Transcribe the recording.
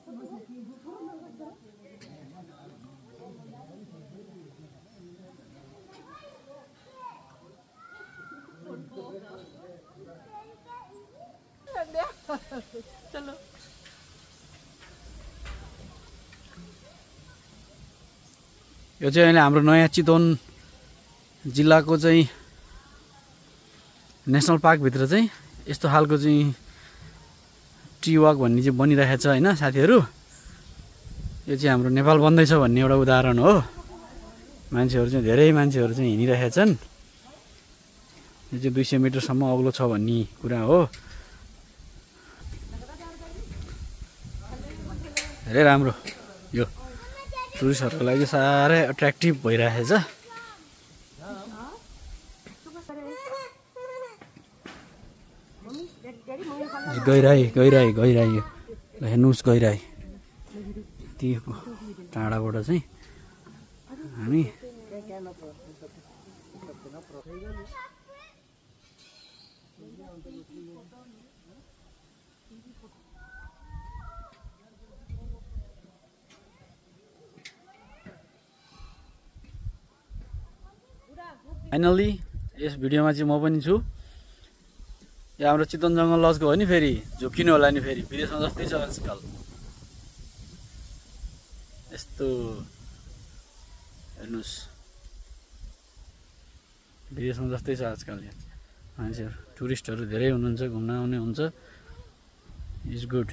चलो यो चाहिँ अहिले हाम्रो नयाँ चितवन जिल्लाको चाहिँ नेसनल पार्क भित्र चाहिँ यस्तो खालको चाहिँ ट्री वाक भन्ने चाहिँ बनिरहेको छ हैन साथीहरु। यो चाहिँ हाम्रो नेपाल बन्दै छ भन्ने एउटा उदाहरण हो। मान्छेहरु चाहिँ धेरै मान्छेहरु चाहिँ हिँडिरहेका छन्। यो चाहिँ 200 मिटर सम्म अग्लो छ भन्ने कुरा हो। धेरै राम्रो यो टुरिस्टहरुको लागि सारै अट्र्याक्टिभ भइरहेछ। गइराई हेर्नुस् गइराई त्यो टाढाबाट चाहिँ हामी फाइनली यस भिडियोमा चाहिँ म पनि छु। यो हाम्रो चितवन जंगल लजको हो नि, फेरि झुकिनु होला नि, फेरि विदेशमा जस्तै छ आजकल। यस्तो हेर्नुस् विदेशमा जस्तै छ आजकल। यहाँ मान्छेहरु टुरिस्टहरु धेरै हुनुहुन्छ, घुम्न आउने हुन्छ। Is good.